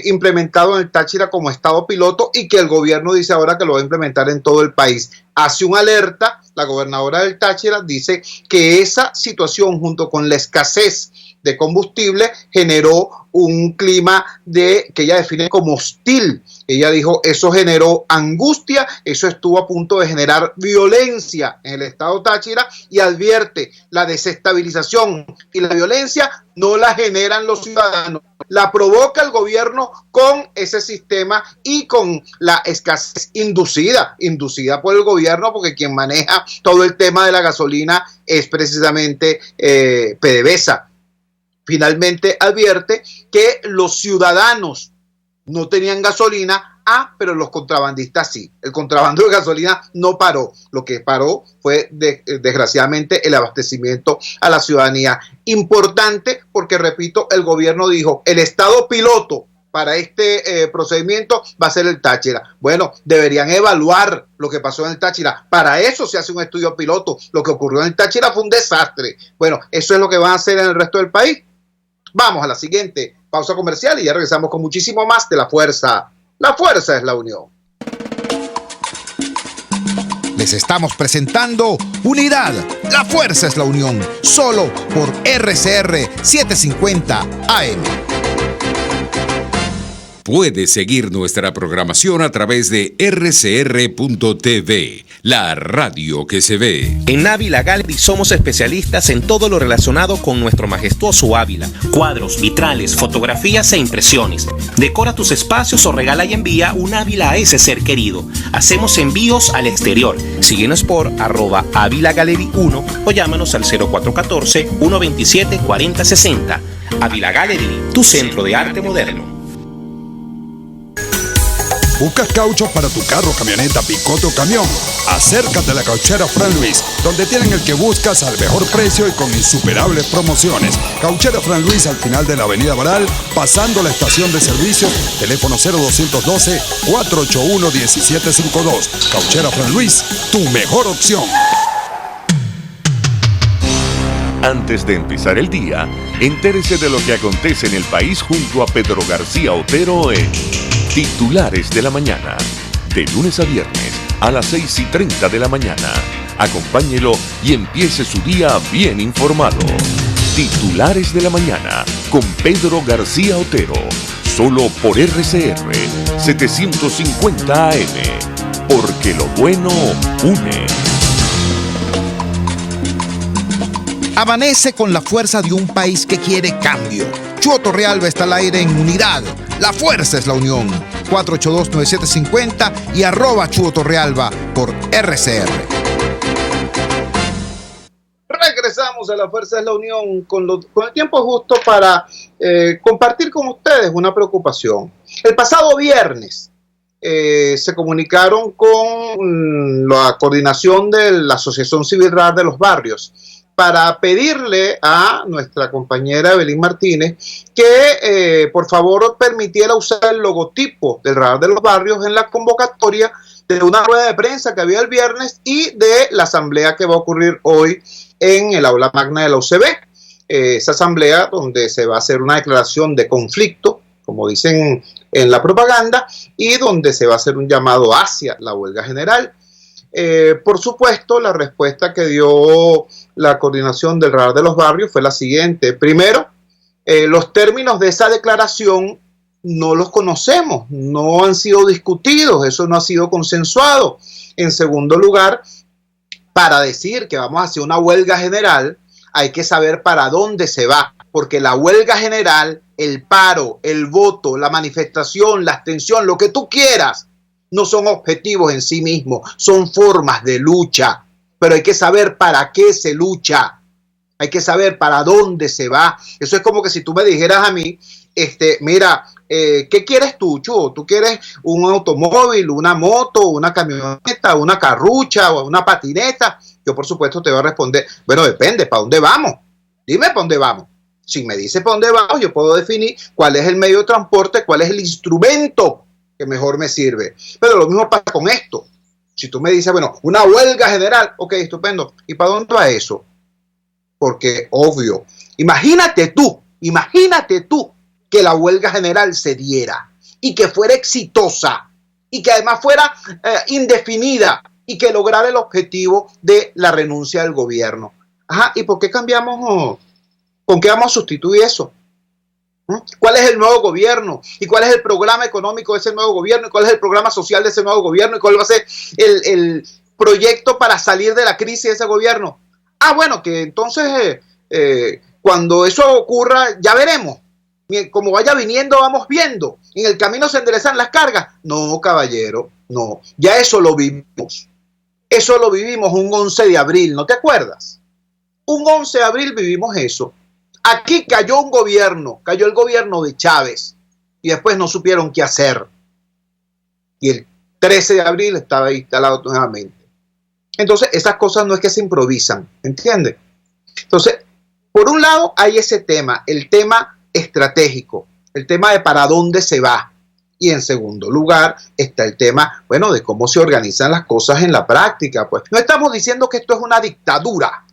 implementado en el Táchira como estado piloto, y que el gobierno dice ahora que lo va a implementar en todo el país. Hace una alerta, la gobernadora del Táchira dice que esa situación, junto con la escasez de combustible, generó un clima que ella define como hostil. Ella dijo, eso generó angustia, eso estuvo a punto de generar violencia en el estado Táchira, y advierte, la desestabilización y la violencia no la generan los ciudadanos, la provoca el gobierno con ese sistema y con la escasez inducida por el gobierno, porque quien maneja todo el tema de la gasolina es precisamente PDVSA. Finalmente advierte que los ciudadanos no tenían gasolina, pero los contrabandistas sí. El contrabando de gasolina no paró. Lo que paró fue, desgraciadamente, el abastecimiento a la ciudadanía. Importante porque, repito, el gobierno dijo, el estado piloto para este procedimiento va a ser el Táchira. Bueno, deberían evaluar lo que pasó en el Táchira. Para eso se hace un estudio piloto. Lo que ocurrió en el Táchira fue un desastre. Bueno, eso es lo que van a hacer en el resto del país. Vamos a la siguiente pausa comercial y ya regresamos con muchísimo más de La Fuerza. La Fuerza es la unión. Les estamos presentando Unidad. La Fuerza es la unión. Solo por RCR 750 AM. Puedes seguir nuestra programación a través de rcr.tv, la radio que se ve. En Ávila Gallery somos especialistas en todo lo relacionado con nuestro majestuoso Ávila. Cuadros, vitrales, fotografías e impresiones. Decora tus espacios o regala y envía un Ávila a ese ser querido. Hacemos envíos al exterior. Síguenos por @Ávila Gallery 1 o llámanos al 0414-127-4060. Ávila Gallery, tu centro de arte moderno. ¿Buscas caucho para tu carro, camioneta, picote o camión? Acércate a la Cauchera Fran Luis, donde tienen el que buscas al mejor precio y con insuperables promociones. Cauchera Fran Luis, al final de la avenida Baral, pasando la estación de servicios, teléfono 0212-481-1752. Cauchera Fran Luis, tu mejor opción. Antes de empezar el día, entérese de lo que acontece en el país junto a Pedro García Otero en Titulares de la Mañana, de lunes a viernes a las 6:30 de la mañana. Acompáñelo y empiece su día bien informado. Titulares de la Mañana con Pedro García Otero, solo por RCR 750 AM, porque lo bueno une. Amanece con la fuerza de un país que quiere cambio. Chuo Torrealba está al aire en Unidad. La Fuerza es la unión. 482-9750 y @Chuo Torrealba por RCR. Regresamos regresamos a La Fuerza es la Unión con el tiempo justo para compartir con ustedes una preocupación. El pasado viernes se comunicaron con la coordinación de la Asociación Civil Radar de los Barrios para pedirle a nuestra compañera Evelyn Martínez que por favor permitiera usar el logotipo del Radar de los Barrios en la convocatoria de una rueda de prensa que había el viernes y de la asamblea que va a ocurrir hoy en el aula magna de la UCB. Esa asamblea donde se va a hacer una declaración de conflicto, como dicen en la propaganda, y donde se va a hacer un llamado hacia la huelga general. Por supuesto, la respuesta que dio la coordinación del Radar de los Barrios fue la siguiente. Primero, los términos de esa declaración no los conocemos, no han sido discutidos, eso no ha sido consensuado. En segundo lugar, para decir que vamos hacia una huelga general, hay que saber para dónde se va, porque la huelga general, el paro, el voto, la manifestación, la abstención, lo que tú quieras, no son objetivos en sí mismos, son formas de lucha, pero hay que saber para qué se lucha, hay que saber para dónde se va. Eso es como que si tú me dijeras a mí, mira, ¿qué quieres tú, Chuo? ¿Tú quieres un automóvil, una moto, una camioneta, una carrucha o una patineta? Yo, por supuesto, te voy a responder, bueno, depende, ¿para dónde vamos? Dime para dónde vamos. Si me dices para dónde vamos, yo puedo definir cuál es el medio de transporte, cuál es el instrumento que mejor me sirve. Pero lo mismo pasa con esto. Si tú me dices, bueno, una huelga general, ok, estupendo. ¿Y para dónde va eso? Porque, obvio, imagínate tú que la huelga general se diera y que fuera exitosa y que además fuera indefinida y que lograra el objetivo de la renuncia del gobierno. Ajá, ¿y por qué cambiamos? ¿Con qué vamos a sustituir eso? ¿Cuál es el nuevo gobierno? ¿Y cuál es el programa económico de ese nuevo gobierno? ¿Y cuál es el programa social de ese nuevo gobierno? ¿Y cuál va a ser el proyecto para salir de la crisis de ese gobierno? Ah, bueno, que entonces cuando eso ocurra ya veremos. Como vaya viniendo, vamos viendo. En el camino se enderezan las cargas. No, caballero, no. Ya eso lo vivimos. Eso lo vivimos un 11 de abril, ¿no te acuerdas? Un 11 de abril vivimos eso. Aquí cayó un gobierno, cayó el gobierno de Chávez y después no supieron qué hacer. Y el 13 de abril estaba instalado nuevamente. Entonces, esas cosas no es que se improvisan, ¿entiendes? Entonces, por un lado hay ese tema, el tema estratégico, el tema de para dónde se va. Y en segundo lugar está el tema, bueno, de cómo se organizan las cosas en la práctica. Pues no estamos diciendo que esto es una dictadura.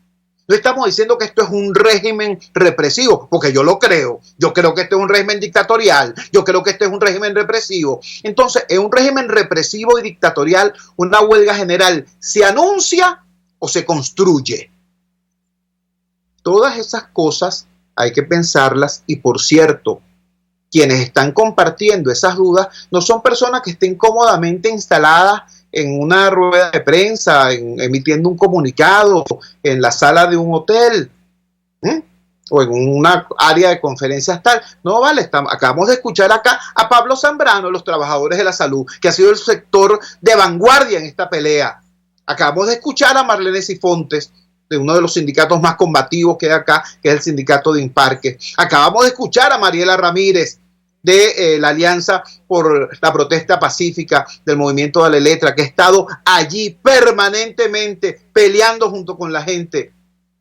No estamos diciendo que esto es un régimen represivo, porque yo lo creo. Yo creo que esto es un régimen dictatorial. Yo creo que esto es un régimen represivo. Entonces, en un régimen represivo y dictatorial, una huelga general, ¿se anuncia o se construye? Todas esas cosas hay que pensarlas y, por cierto, quienes están compartiendo esas dudas no son personas que estén cómodamente instaladas en una rueda de prensa, emitiendo un comunicado, en la sala de un hotel, o en una área de conferencias tal. No, vale, acabamos de escuchar acá a Pablo Zambrano, los trabajadores de la salud, que ha sido el sector de vanguardia en esta pelea. Acabamos de escuchar a Marlene Cifontes, de uno de los sindicatos más combativos que hay acá, que es el sindicato de Imparque. Acabamos de escuchar a Mariela Ramírez, de la Alianza por la Protesta Pacífica del Movimiento de la Letra, que ha estado allí permanentemente peleando junto con la gente.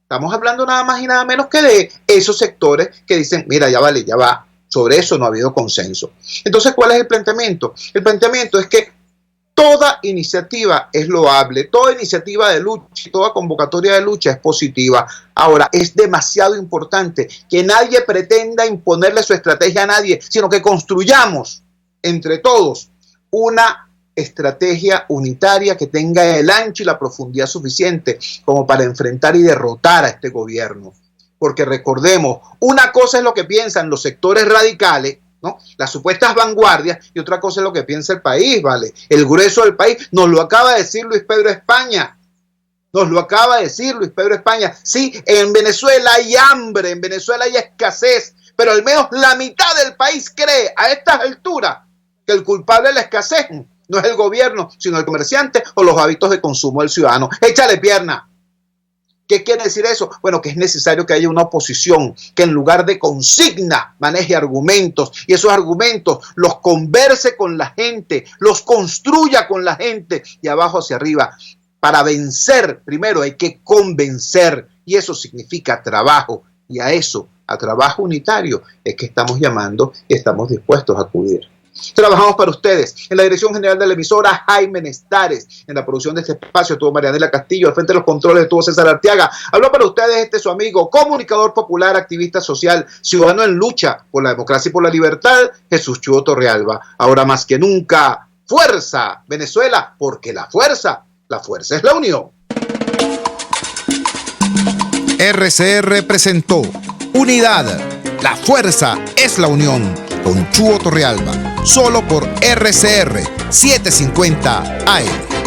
Estamos hablando nada más y nada menos que de esos sectores que dicen, mira, ya vale, ya va, sobre eso no ha habido consenso. Entonces, ¿cuál es el planteamiento? El planteamiento es que toda iniciativa es loable, toda iniciativa de lucha, toda convocatoria de lucha es positiva. Ahora, es demasiado importante que nadie pretenda imponerle su estrategia a nadie, sino que construyamos entre todos una estrategia unitaria que tenga el ancho y la profundidad suficiente como para enfrentar y derrotar a este gobierno. Porque recordemos, una cosa es lo que piensan los sectores radicales, ¿no? Las supuestas vanguardias, y otra cosa es lo que piensa el país, ¿vale? El grueso del país, nos lo acaba de decir Luis Pedro España. Nos lo acaba de decir Luis Pedro España. Sí, en Venezuela hay hambre, en Venezuela hay escasez, pero al menos la mitad del país cree a estas alturas que el culpable de la escasez no es el gobierno, sino el comerciante o los hábitos de consumo del ciudadano. Échale pierna. ¿Qué quiere decir eso? Bueno, que es necesario que haya una oposición que en lugar de consigna maneje argumentos y esos argumentos los converse con la gente, los construya con la gente y abajo hacia arriba. Para vencer, primero hay que convencer y eso significa trabajo y a eso, a trabajo unitario, es que estamos llamando y estamos dispuestos a acudir. Trabajamos para ustedes. En la dirección general de la emisora, Jaime Nestares. En la producción de este espacio estuvo Marianela Castillo. Al frente de los controles estuvo César Arteaga. Habló para ustedes su amigo, comunicador popular, activista social, ciudadano en lucha por la democracia y por la libertad, Jesús Chuo Torrealba. Ahora más que nunca, fuerza, Venezuela, porque la fuerza es la unión. RCR presentó Unidad, la fuerza es la unión, con Chuo Torrealba, solo por RCR 750 AM.